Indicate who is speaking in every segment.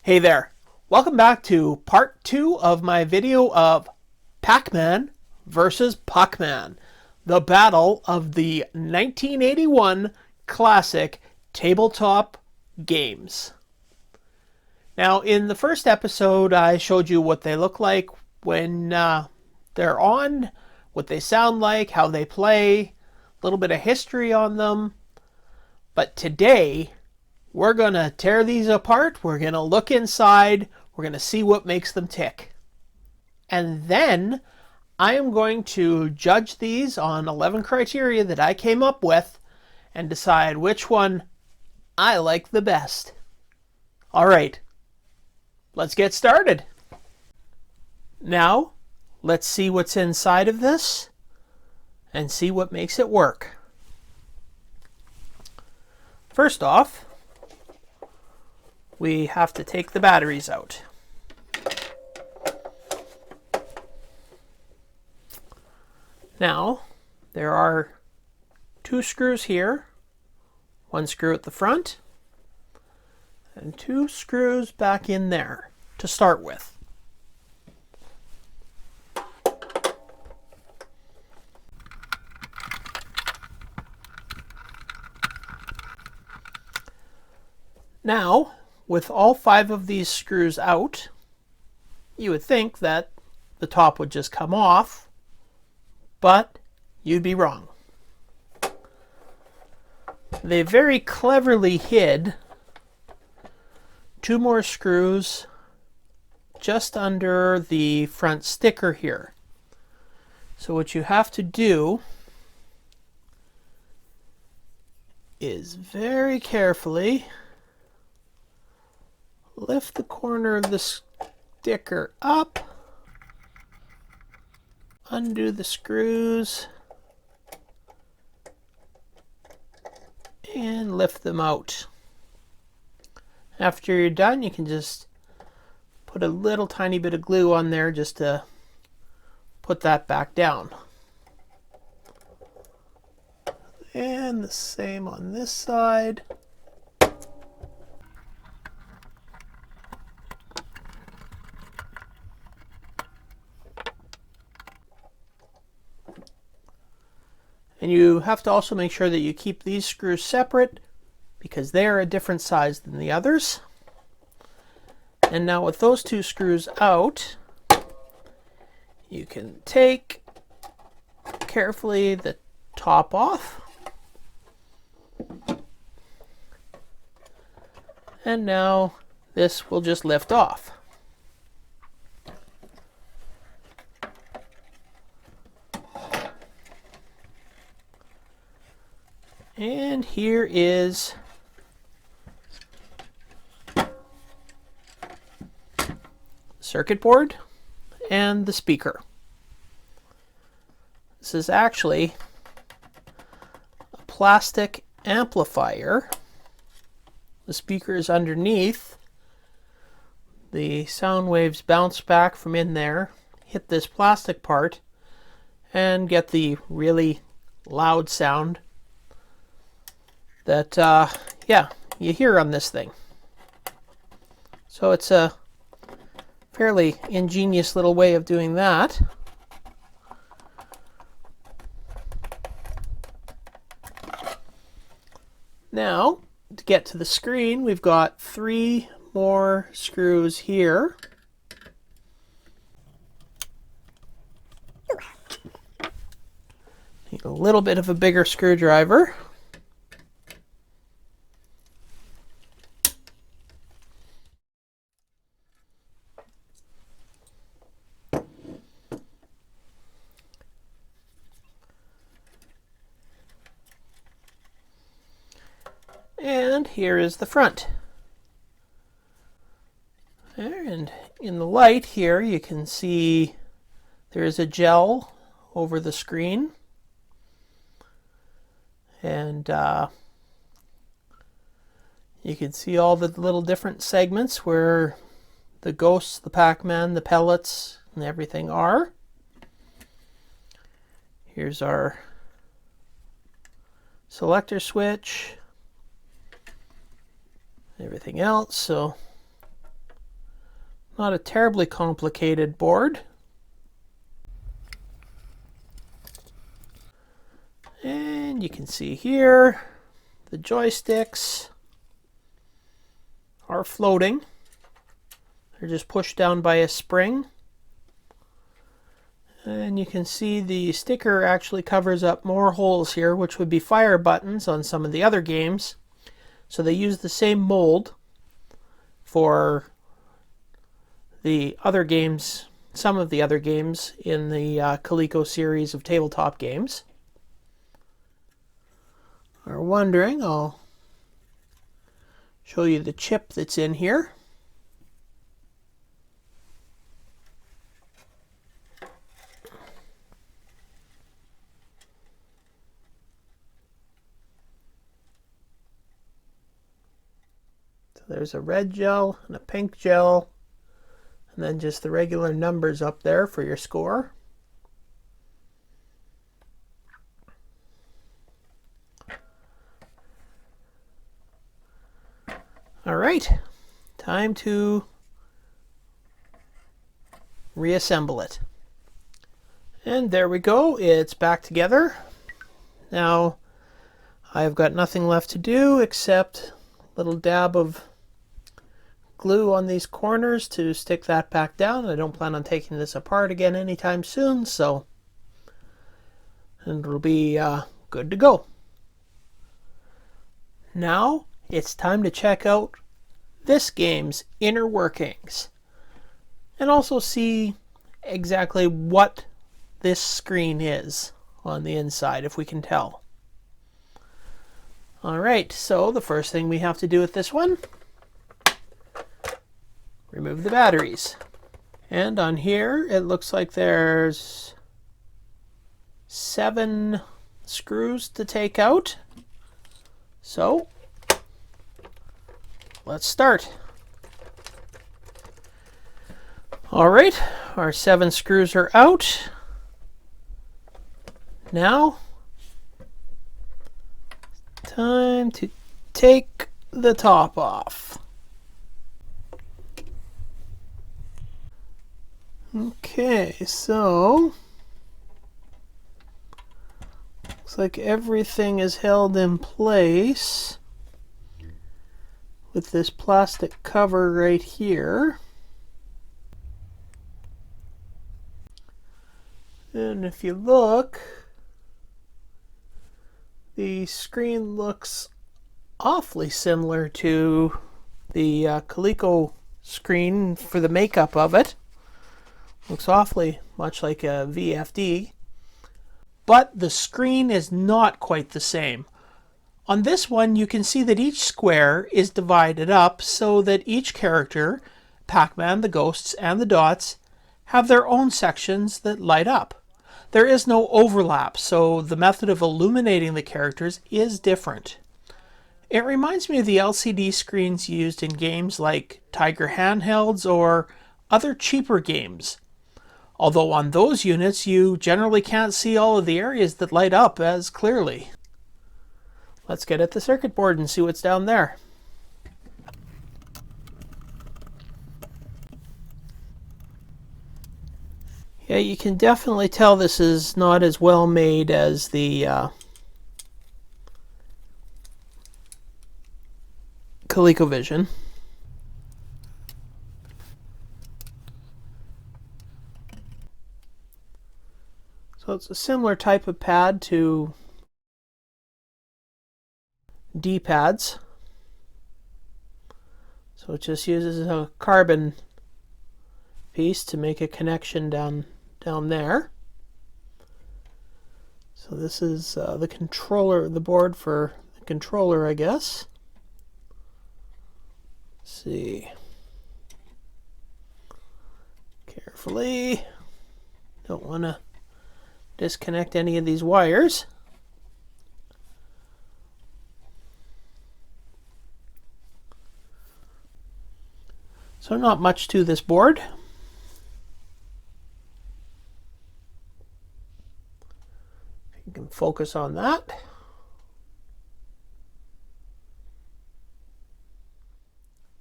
Speaker 1: Hey there, welcome back to part 2 of my video of Pac-Man versus Puckman, the battle of the 1981 classic tabletop games. Now in the first episode I showed you what they look like when they're on, what they sound like, how they play, a little bit of history on them. But today we're going to tear these apart. We're going to look inside. We're going to see what makes them tick. And then I am going to judge these on 11 criteria that I came up with and decide which one I like the best. All right, let's get started. Now, let's see what's inside of this and see what makes it work. First off, we have to take the batteries out. Now, there are 2 screws here, 1 screw at the front, and 2 screws back in there to start with. Now, with all 5 of these screws out, you would think that the top would just come off, but you'd be wrong. They very cleverly hid 2 more screws just under the front sticker here. So what you have to do is very carefully lift the corner of the sticker up, undo the screws, and lift them out. After you're done, you can just put a little tiny bit of glue on there just to put that back down. And the same on this side. And you have to also make sure that you keep these screws separate because they are a different size than the others. And now with those 2 screws out, you can take carefully the top off. And now this will just lift off. And here is circuit board and the speaker. This is actually a plastic amplifier. The speaker is underneath. The sound waves bounce back from in there, hit this plastic part, and get the really loud sound that you hear on this thing. So it's a fairly ingenious little way of doing that. Now, to get to the screen, we've got 3 more screws here. Need a little bit of a bigger screwdriver. And here is the front. And in the light here you can see there is a gel over the screen. And you can see all the little different segments where the ghosts, the Pac-Man, the pellets, and everything are. Here's our selector switch, everything else. So Not a terribly complicated board. And you can see here the joysticks are floating. They're just pushed down by a spring. And you can see the sticker actually covers up more holes here, which would be fire buttons on some of the other games. So they use the same mold for the other games, some of the other games in the Coleco series of tabletop games. If you're wondering, I'll show you the chip that's in here. So there's a red gel and a pink gel, and then just the regular numbers up there for your score. All right, time to reassemble it. And there we go, it's back together. Now, I've got nothing left to do except a little dab of glue on these corners to stick that back down. I don't plan on taking this apart again anytime soon, so it'll be good to go. Now, it's time to check out this game's inner workings and also see exactly what this screen is on the inside, if we can tell. Alright, so the first thing we have to do with this one, remove the batteries. And on here it looks like there's 7 screws to take out. So let's start. All right, our 7 screws are out. Now, time to take the top off. Okay, so looks like everything is held in place with this plastic cover right here. And if you look, the screen looks awfully similar to the Coleco screen for the makeup of it. Looks awfully much like a VFD. But the screen is not quite the same. On this one, you can see that each square is divided up so that each character, Pac-Man, the ghosts, and the dots, have their own sections that light up. There is no overlap, so the method of illuminating the characters is different. It reminds me of the LCD screens used in games like Tiger handhelds or other cheaper games. Although on those units, you generally can't see all of the areas that light up as clearly. Let's get at the circuit board and see what's down there. Yeah, you can definitely tell this is not as well made as the ColecoVision. So it's a similar type of pad to D-pads. So it just uses a carbon piece to make a connection down there. So this is the controller, the board for the controller, I guess. Let's see. Carefully. Don't want to disconnect any of these wires. So not much to this board. You can focus on that.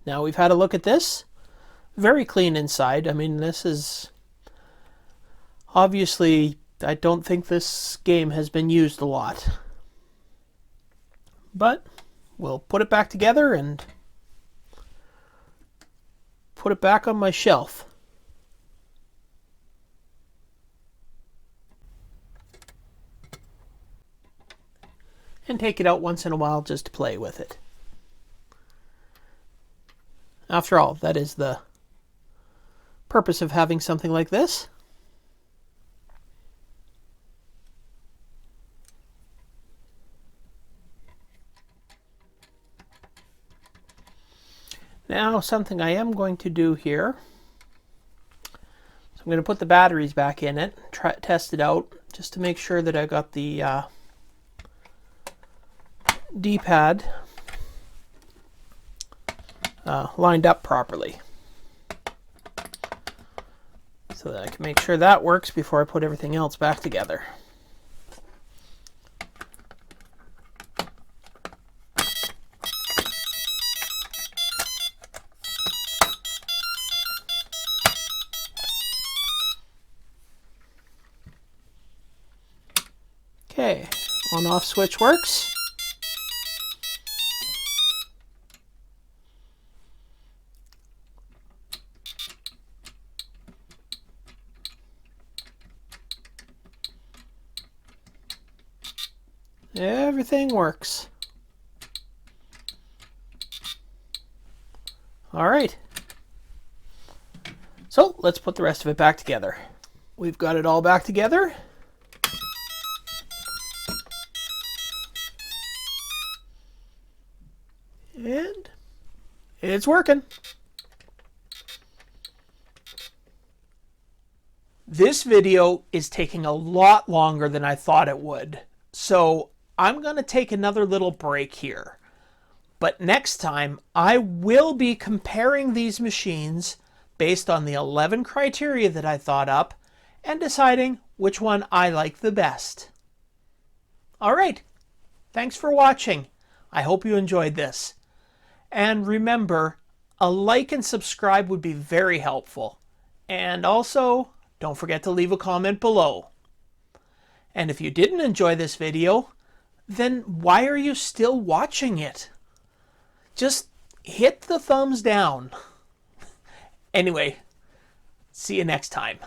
Speaker 1: Now we've had a look at this. Very clean inside. I mean, this is obviously, I don't think this game has been used a lot. But we'll put it back together and put it back on my shelf. And take it out once in a while just to play with it. After all, that is the purpose of having something like this. Now, something I am going to do here, so I'm going to put the batteries back in it, test it out, just to make sure that I got the D-pad lined up properly, so that I can make sure that works before I put everything else back together. Okay, on-off switch works. Everything works. All right. So let's put the rest of it back together. We've got it all back together. And it's working. This video is taking a lot longer than I thought it would, so I'm going to take another little break here. But next time, I will be comparing these machines based on the 11 criteria that I thought up and deciding which one I like the best. All right, thanks for watching. I hope you enjoyed this. And remember, a like and subscribe would be very helpful. And also, don't forget to leave a comment below. And if you didn't enjoy this video, then why are you still watching it? Just hit the thumbs down. Anyway, see you next time.